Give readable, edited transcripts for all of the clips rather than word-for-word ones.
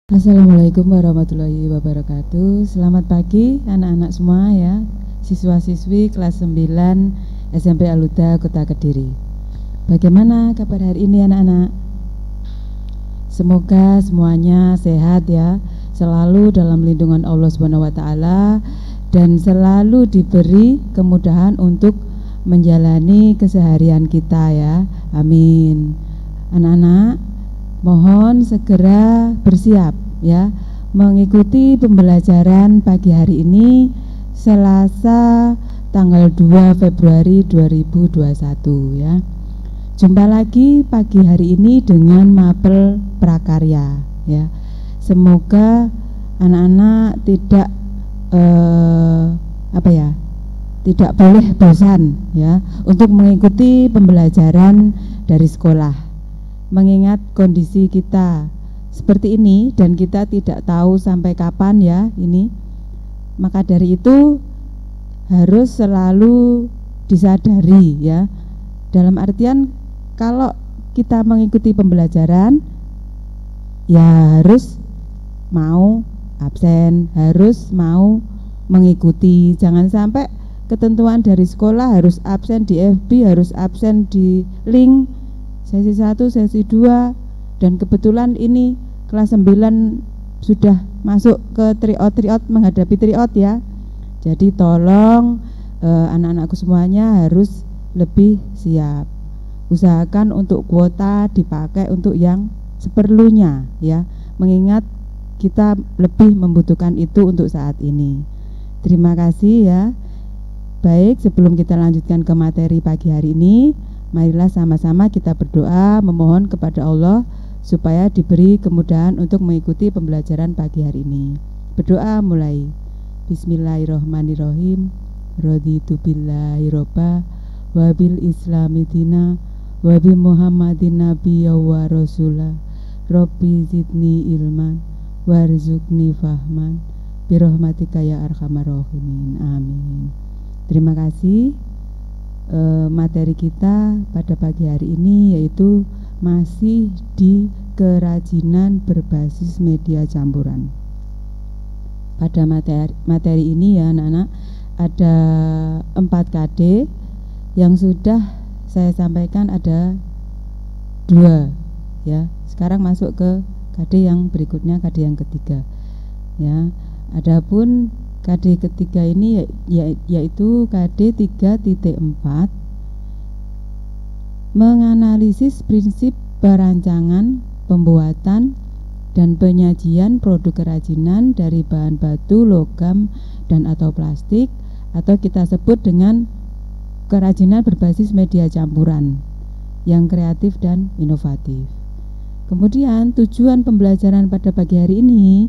Assalamualaikum warahmatullahi wabarakatuh. Selamat pagi anak-anak semua ya, siswa-siswi kelas 9 SMP Al-Huda Kota Kediri. Bagaimana kabar hari ini anak-anak? Semoga semuanya sehat ya, selalu dalam lindungan Allah Subhanahu wa taala dan selalu diberi kemudahan untuk menjalani keseharian kita ya. Amin. Anak-anak, mohon segera bersiap ya mengikuti pembelajaran pagi hari ini Selasa tanggal 2 Februari 2021 ya. Jumpa lagi pagi hari ini dengan mapel prakarya ya. Semoga anak-anak tidak tidak boleh bosan ya untuk mengikuti pembelajaran dari sekolah. Mengingat kondisi kita seperti ini dan kita tidak tahu sampai kapan ya ini, maka dari itu harus selalu disadari ya, dalam artian kalau kita mengikuti pembelajaran ya harus mau absen, harus mau mengikuti. Jangan sampai ketentuan dari sekolah harus absen di FB, harus absen di link sesi 1, sesi 2, dan kebetulan ini kelas 9 sudah masuk ke tryout menghadapi tryout ya. Jadi tolong anak-anakku semuanya harus lebih siap. Usahakan untuk kuota dipakai untuk yang seperlunya ya, mengingat kita lebih membutuhkan itu untuk saat ini. Terima kasih ya. Baik, sebelum kita lanjutkan ke materi pagi hari ini, marilah sama-sama kita berdoa memohon kepada Allah supaya diberi kemudahan untuk mengikuti pembelajaran pagi hari ini. Berdoa mulai. Bismillahirrahmanirrahim. Raditu billahi robba wa bil islami dina wa bi Muhammadin nabiyya wa rasulah. Rabbi zidni ilman warzuqni fahman bi rahmatika ya arhamar rahimin. Amin. Terima kasih. Materi kita pada pagi hari ini yaitu masih di kerajinan berbasis media campuran. Pada materi ini ya anak-anak, ada 4 KD yang sudah saya sampaikan, ada 2 ya. Sekarang masuk ke KD yang berikutnya, KD yang ketiga ya. Adapun KD ketiga ini yaitu KD 3.4, menganalisis prinsip perancangan, pembuatan, dan penyajian produk kerajinan dari bahan batu, logam, dan atau plastik, atau kita sebut dengan kerajinan berbasis media campuran yang kreatif dan inovatif. Kemudian tujuan pembelajaran pada pagi hari ini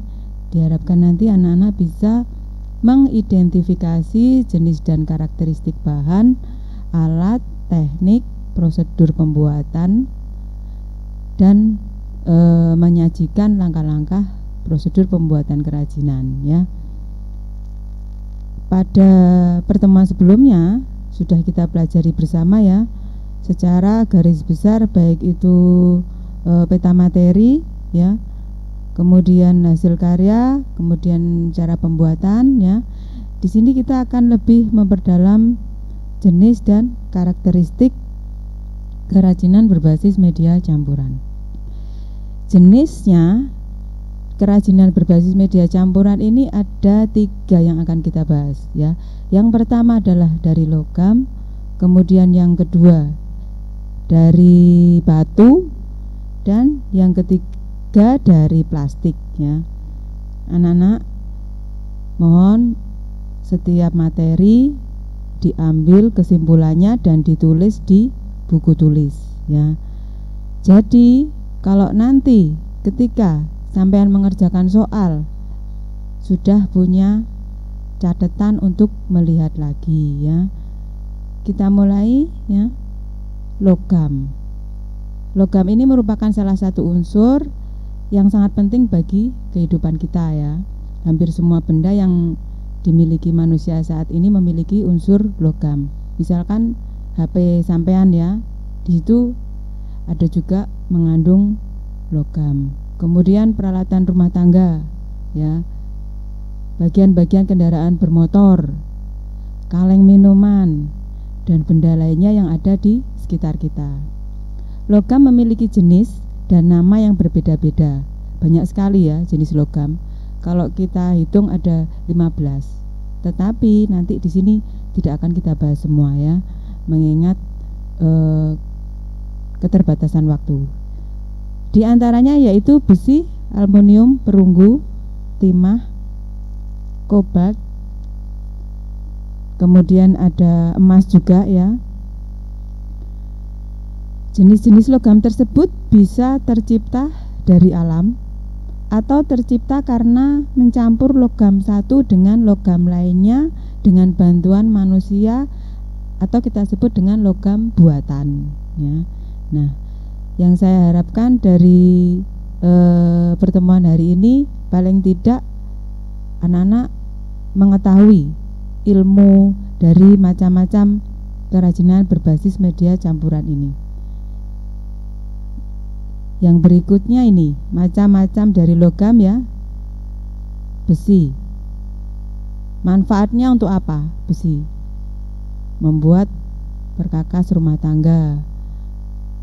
diharapkan nanti anak-anak bisa mengidentifikasi jenis dan karakteristik bahan, alat, teknik, prosedur pembuatan, dan menyajikan langkah-langkah prosedur pembuatan kerajinan ya. Pada pertemuan sebelumnya sudah kita pelajari bersama ya, secara garis besar, baik itu peta materi ya, kemudian hasil karya, kemudian cara pembuatan ya. Di sini kita akan lebih memperdalam jenis dan karakteristik kerajinan berbasis media campuran. Jenisnya kerajinan berbasis media campuran ini ada 3 yang akan kita bahas ya. Yang pertama adalah dari logam, kemudian yang kedua dari batu, dan yang ketiga dari plastik ya. Anak-anak, mohon setiap materi diambil kesimpulannya dan ditulis di buku tulis ya. Jadi kalau nanti ketika sampean mengerjakan soal sudah punya catatan untuk melihat lagi ya. Kita mulai ya. Logam. Logam ini merupakan salah satu unsur yang sangat penting bagi kehidupan kita ya. Hampir semua benda yang dimiliki manusia saat ini memiliki unsur logam. Misalkan HP sampean ya, di situ ada juga mengandung logam kemudian peralatan rumah tangga, ya, bagian-bagian kendaraan bermotor, kaleng minuman, dan benda lainnya yang ada di sekitar kita. Logam memiliki jenis dan nama yang berbeda-beda. Banyak sekali ya jenis logam. Kalau kita hitung ada 15. Tetapi nanti di sini tidak akan kita bahas semua ya, mengingat keterbatasan waktu. Di antaranya yaitu besi, aluminium, perunggu, timah, kobalt, kemudian ada emas juga ya. Jenis-jenis logam tersebut bisa tercipta dari alam atau tercipta karena mencampur logam satu dengan logam lainnya dengan bantuan manusia atau kita sebut dengan logam buatan ya. Nah, yang saya harapkan dari pertemuan hari ini paling tidak anak-anak mengetahui ilmu dari macam-macam kerajinan berbasis media campuran ini. Yang berikutnya ini macam-macam dari logam ya. Besi. Manfaatnya untuk apa? Besi membuat perkakas rumah tangga,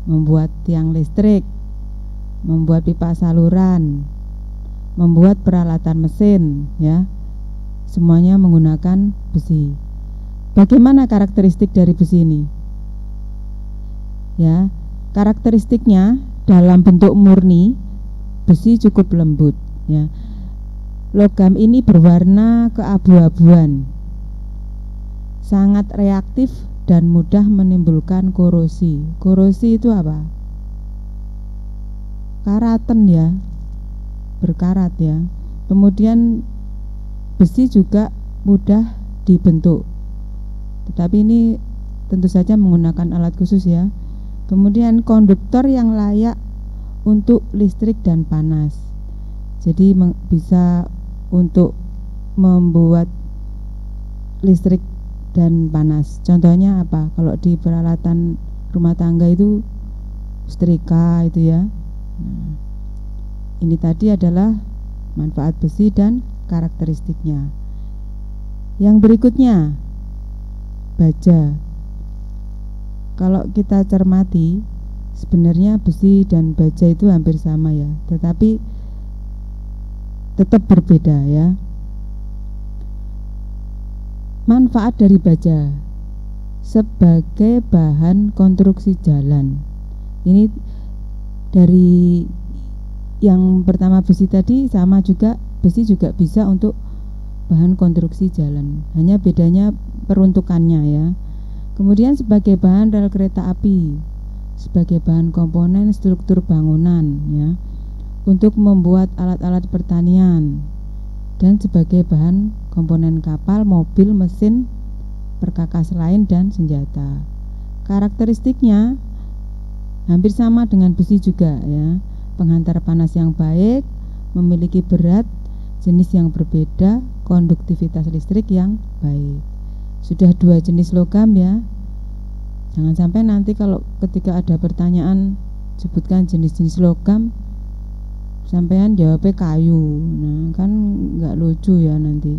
membuat tiang listrik, membuat pipa saluran, membuat peralatan mesin ya. Semuanya menggunakan besi. Bagaimana karakteristik dari besi ini? Ya, karakteristiknya dalam bentuk murni besi cukup lembut ya. Logam ini berwarna keabu-abuan, sangat reaktif dan mudah menimbulkan korosi. Korosi itu apa? Karatan ya, berkarat ya. Kemudian besi juga mudah dibentuk, tetapi ini tentu saja menggunakan alat khusus ya. Kemudian konduktor yang layak untuk listrik dan panas. Jadi bisa untuk membuat listrik dan panas. Contohnya apa? Kalau di peralatan rumah tangga itu setrika itu ya. Nah, ini tadi adalah manfaat besi dan karakteristiknya. Yang berikutnya, baja. Kalau kita cermati, sebenarnya besi dan baja itu hampir sama ya, tetapi tetap berbeda ya. Manfaat dari baja sebagai bahan konstruksi jalan. Ini dari yang pertama besi tadi sama juga, besi juga bisa untuk bahan konstruksi jalan. Hanya bedanya peruntukannya ya. Kemudian sebagai bahan rel kereta api, sebagai bahan komponen struktur bangunan ya, untuk membuat alat-alat pertanian, dan sebagai bahan komponen kapal, mobil, mesin, perkakas lain dan senjata. Karakteristiknya hampir sama dengan besi juga ya. Penghantar panas yang baik, memiliki berat, jenis yang berbeda, konduktivitas listrik yang baik. Sudah 2 jenis logam ya. Jangan sampai nanti kalau ketika ada pertanyaan sebutkan jenis-jenis logam, sampean jawabnya kayu. Nah, kan nggak lucu ya nanti.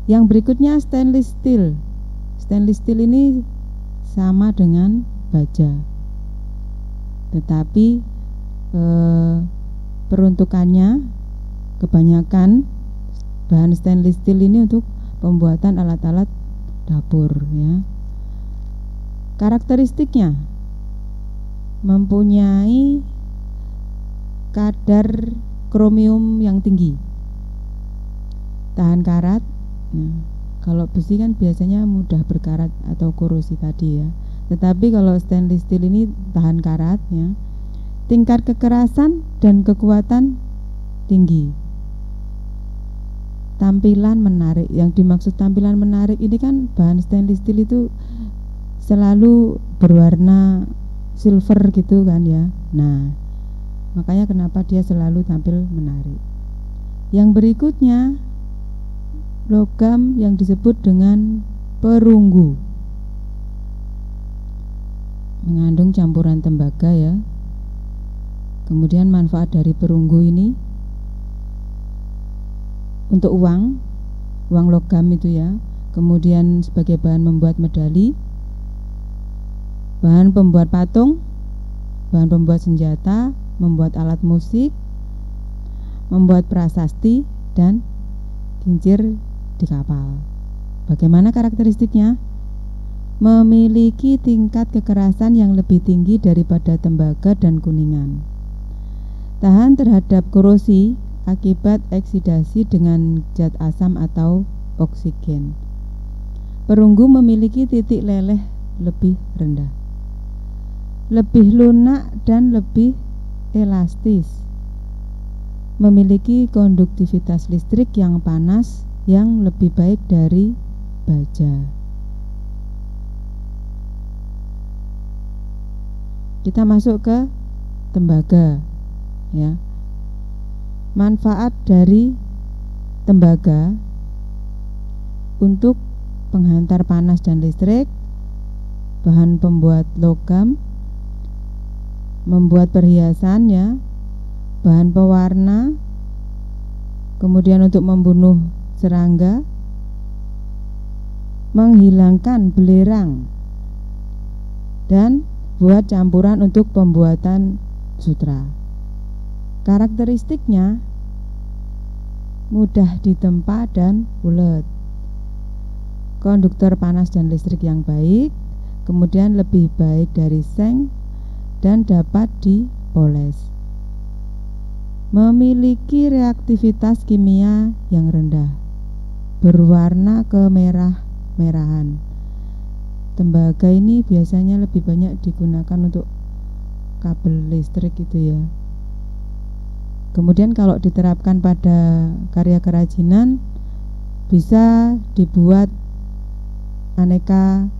Yang berikutnya stainless steel. Stainless steel ini sama dengan baja, tetapi peruntukannya kebanyakan bahan stainless steel ini untuk pembuatan alat-alat dapur ya. Karakteristiknya mempunyai kadar kromium yang tinggi, tahan karat. Nah, kalau besi kan biasanya mudah berkarat atau korosi tadi ya. Tetapi kalau stainless steel ini tahan karat ya. Tingkat kekerasan dan kekuatan tinggi. Tampilan menarik. Yang dimaksud tampilan menarik ini kan bahan stainless steel itu selalu berwarna silver gitu kan ya. Nah, makanya kenapa dia selalu tampil menarik. Yang berikutnya, logam yang disebut dengan perunggu, mengandung campuran tembaga ya. Kemudian manfaat dari perunggu ini untuk uang logam itu ya. Kemudian sebagai bahan membuat medali, bahan pembuat patung, bahan pembuat senjata, membuat alat musik, membuat prasasti, dan kincir di kapal. Bagaimana karakteristiknya? Memiliki tingkat kekerasan yang lebih tinggi daripada tembaga dan kuningan. Tahan terhadap korosi akibat oksidasi dengan zat asam atau oksigen. Perunggu memiliki titik leleh lebih rendah, lebih lunak dan lebih elastis. Memiliki konduktivitas listrik yang panas yang lebih baik dari baja. Kita masuk ke tembaga ya. Manfaat dari tembaga untuk penghantar panas dan listrik, bahan pembuat logam, membuat perhiasan ya, bahan pewarna, kemudian untuk membunuh serangga, menghilangkan belerang, dan buat campuran untuk pembuatan sutra. Karakteristiknya mudah ditempa dan ulet, konduktor panas dan listrik yang baik, kemudian lebih baik dari seng dan dapat dipoles. Memiliki reaktivitas kimia yang rendah, berwarna kemerah-merahan. Tembaga ini biasanya lebih banyak digunakan untuk kabel listrik gitu ya. Kemudian kalau diterapkan pada karya kerajinan bisa dibuat aneka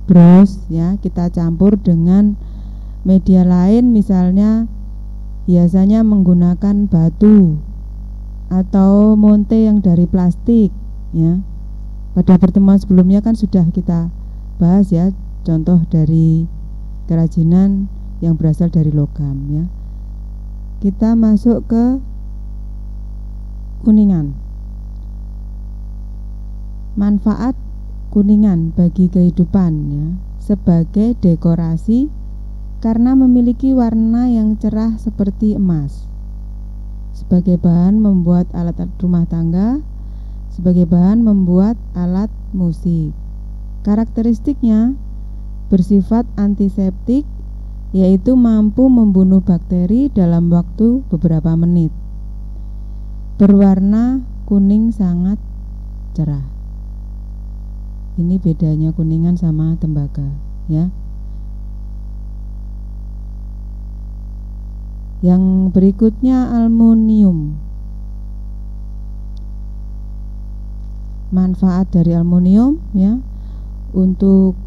bros ya, kita campur dengan media lain, misalnya biasanya menggunakan batu atau monte yang dari plastik ya. Pada pertemuan sebelumnya kan sudah kita bahas ya contoh dari kerajinan yang berasal dari logam ya. Kita masuk ke kuningan. Manfaat kuningan bagi kehidupan ya, sebagai dekorasi karena memiliki warna yang cerah seperti emas, sebagai bahan membuat alat rumah tangga, sebagai bahan membuat alat musik. Karakteristiknya bersifat antiseptik, yaitu mampu membunuh bakteri dalam waktu beberapa menit. Berwarna kuning sangat cerah. Ini bedanya kuningan sama tembaga ya. Yang berikutnya aluminium. Manfaat dari aluminium ya, untuk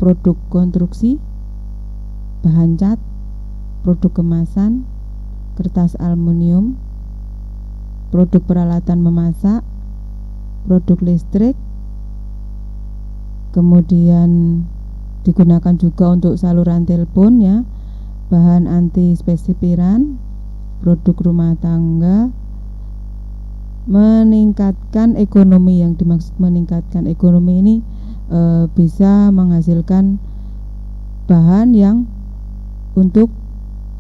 produk konstruksi, bahan cat, produk kemasan, kertas aluminium, produk peralatan memasak, produk listrik, kemudian digunakan juga untuk saluran telepon ya, bahan anti spesipiran, produk rumah tangga, meningkatkan ekonomi. Yang dimaksud meningkatkan ekonomi ini bisa menghasilkan bahan yang untuk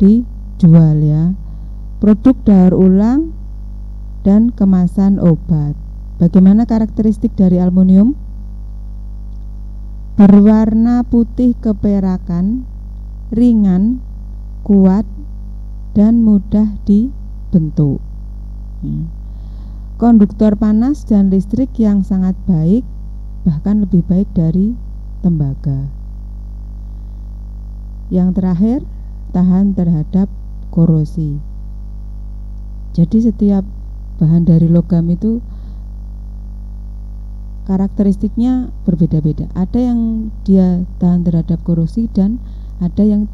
dijual ya, produk daur ulang dan kemasan obat. Bagaimana karakteristik dari aluminium? Berwarna putih keperakan, ringan, kuat, dan mudah dibentuk. Konduktor panas dan listrik yang sangat baik, bahkan lebih baik dari tembaga. Yang terakhir, tahan terhadap korosi. Jadi setiap bahan dari logam itu karakteristiknya berbeda-beda. Ada yang dia tahan terhadap korosi dan ada yang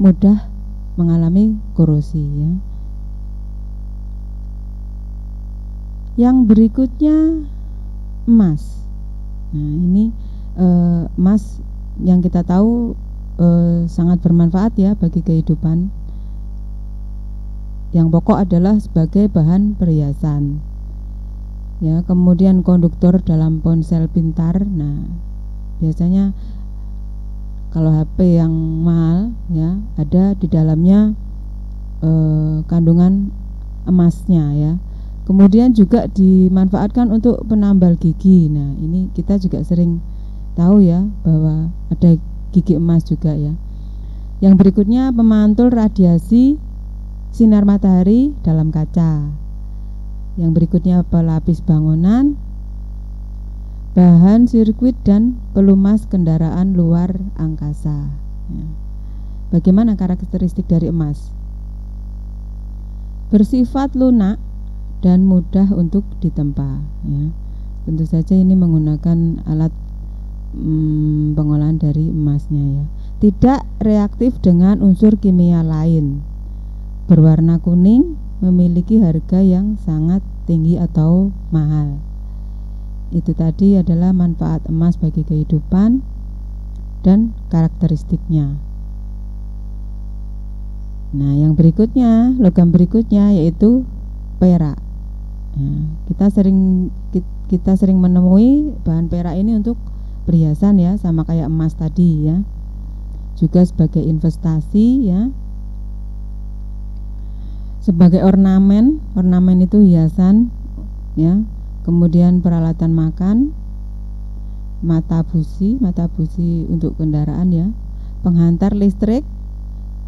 mudah mengalami korosi ya. Yang berikutnya emas. Nah ini emas yang kita tahu sangat bermanfaat ya bagi kehidupan. yang pokok adalah sebagai bahan perhiasan. Ya, kemudian konduktor dalam ponsel pintar. Nah, biasanya kalau HP yang mahal ya, ada di dalamnya kandungan emasnya ya. Kemudian juga dimanfaatkan untuk penambal gigi. Nah, ini kita juga sering tahu ya bahwa ada gigi emas juga ya. Yang berikutnya pemantul radiasi sinar matahari dalam kaca. Yang berikutnya pelapis bangunan, bahan sirkuit dan pelumas kendaraan luar angkasa. Ya. Bagaimana karakteristik dari emas? Bersifat lunak dan mudah untuk ditempa ya. Tentu saja ini menggunakan alat pengolahan dari emasnya ya. Tidak reaktif dengan unsur kimia lain. Berwarna kuning, memiliki harga yang sangat tinggi atau mahal. Itu tadi adalah manfaat emas bagi kehidupan dan karakteristiknya. Nah, yang berikutnya, logam berikutnya yaitu perak. Ya, kita sering menemui bahan perak ini untuk perhiasan ya, sama kayak emas tadi ya. Juga sebagai investasi ya. Sebagai ornamen itu hiasan ya. Kemudian peralatan makan, mata busi untuk kendaraan ya. Penghantar listrik,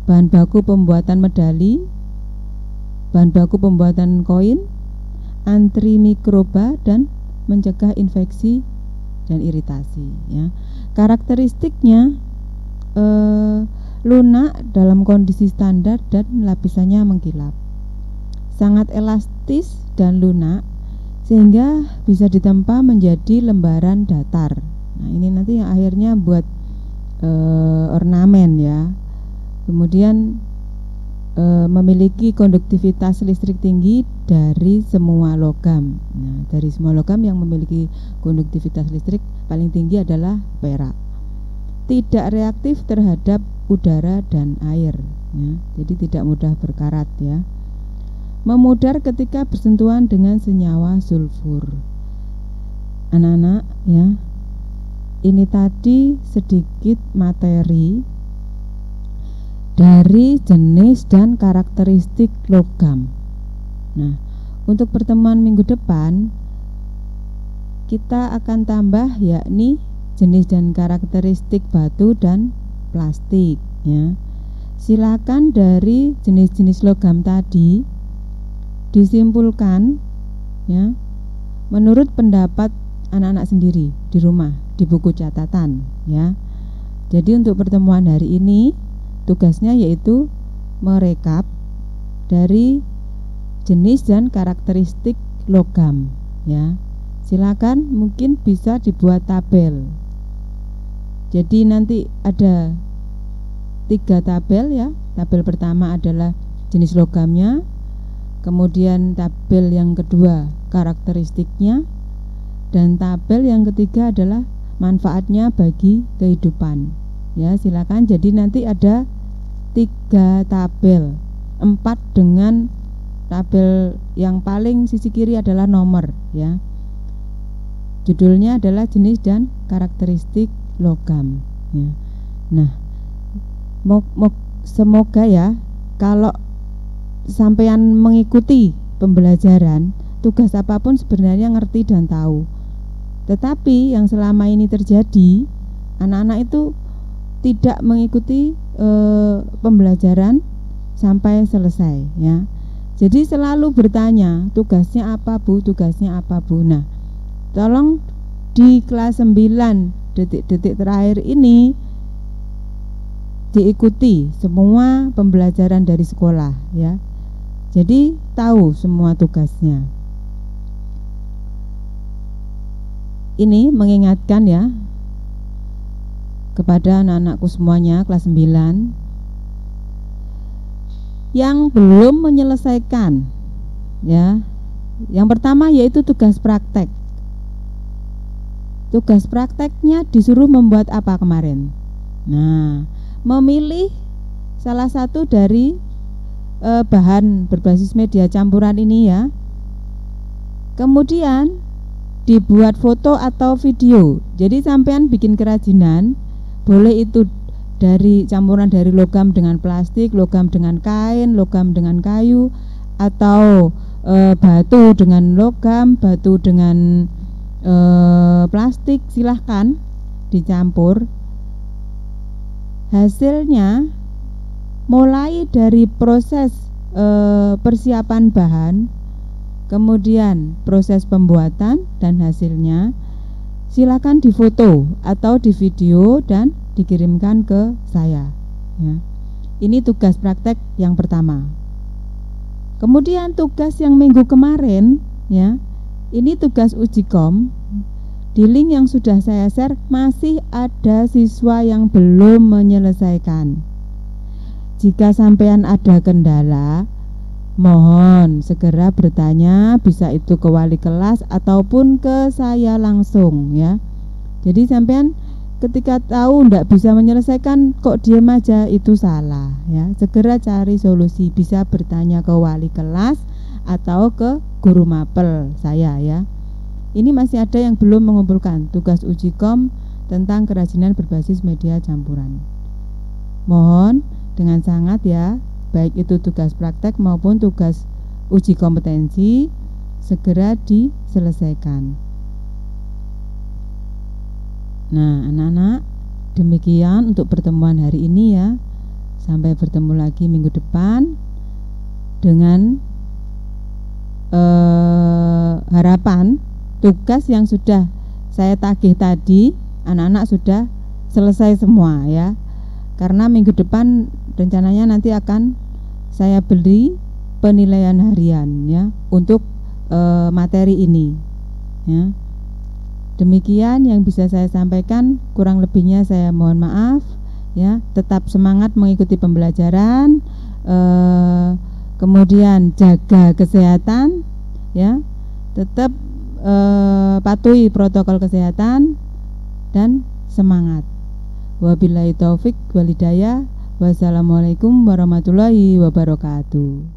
bahan baku pembuatan medali, bahan baku pembuatan koin, antimikroba dan mencegah infeksi dan iritasi ya. Karakteristiknya lunak dalam kondisi standar dan lapisannya mengkilap. Sangat elastis dan lunak sehingga bisa ditempa menjadi lembaran datar. Nah, ini nanti yang akhirnya buat ornamen ya. Kemudian memiliki konduktivitas listrik tinggi dari semua logam. Nah, dari semua logam yang memiliki konduktivitas listrik paling tinggi adalah perak. Tidak reaktif terhadap udara dan air ya. Jadi tidak mudah berkarat ya. Memudar ketika bersentuhan dengan senyawa sulfur. Anak-anak ya, ini tadi sedikit materi dari jenis dan karakteristik logam. Nah, untuk pertemuan minggu depan kita akan tambah yakni jenis dan karakteristik batu dan plastik ya. Silakan dari jenis-jenis logam tadi disimpulkan ya menurut pendapat anak-anak sendiri di rumah di buku catatan ya. Jadi untuk pertemuan hari ini tugasnya yaitu merekap dari jenis dan karakteristik logam ya. Silakan mungkin bisa dibuat tabel. Jadi nanti ada 3 tabel ya. Tabel pertama adalah jenis logamnya, kemudian tabel yang kedua karakteristiknya, dan tabel yang ketiga adalah manfaatnya bagi kehidupan. Ya, silakan. Jadi nanti ada 3 tabel, 4 dengan tabel yang paling sisi kiri adalah nomor ya. Judulnya adalah jenis dan karakteristik logam ya. Nah, semoga ya kalau sampean mengikuti pembelajaran, tugas apapun sebenarnya ngerti dan tahu. Tetapi yang selama ini terjadi, anak-anak itu tidak mengikuti pembelajaran sampai selesai ya. Jadi selalu bertanya, tugasnya apa Bu? Tugasnya apa Bu? Nah, tolong di kelas 9 detik-detik terakhir ini diikuti semua pembelajaran dari sekolah ya. Jadi tahu semua tugasnya. Ini mengingatkan ya kepada anak-anakku semuanya kelas 9 yang belum menyelesaikan ya. Yang pertama yaitu tugas praktek. Tugas prakteknya disuruh membuat apa kemarin? Nah, memilih salah satu dari bahan berbasis media campuran ini ya. Kemudian dibuat foto atau video. Jadi sampean bikin kerajinan, boleh itu dari campuran dari logam dengan plastik, logam dengan kain, logam dengan kayu, atau batu dengan logam, batu dengan plastik, silahkan dicampur. Hasilnya mulai dari proses persiapan bahan, kemudian proses pembuatan dan hasilnya, silakan difoto atau di video dan dikirimkan ke saya ya. Ini tugas praktek yang pertama. Kemudian tugas yang minggu kemarin ya, ini tugas uji kom. Di link yang sudah saya share masih ada siswa yang belum menyelesaikan. Jika sampean ada kendala, mohon segera bertanya, bisa itu ke wali kelas ataupun ke saya langsung ya. Jadi sampean ketika tahu tidak bisa menyelesaikan kok diam aja, itu salah ya. Segera cari solusi, bisa bertanya ke wali kelas atau ke guru mapel saya ya. Ini masih ada yang belum mengumpulkan tugas uji kom tentang kerajinan berbasis media campuran. Mohon dengan sangat ya, baik itu tugas praktek maupun tugas uji kompetensi, segera diselesaikan. Nah anak-anak, demikian untuk pertemuan hari ini ya. Sampai bertemu lagi minggu depan dengan harapan tugas yang sudah saya tagih tadi anak-anak sudah selesai semua ya. Karena minggu depan rencananya nanti akan saya beri penilaian harian ya untuk materi ini ya. Demikian yang bisa saya sampaikan, kurang lebihnya saya mohon maaf ya. Tetap semangat mengikuti pembelajaran, kemudian jaga kesehatan ya, tetap patuhi protokol kesehatan dan semangat. Wabillahi taufik wal hidayah. Wassalamualaikum warahmatullahi wabarakatuh.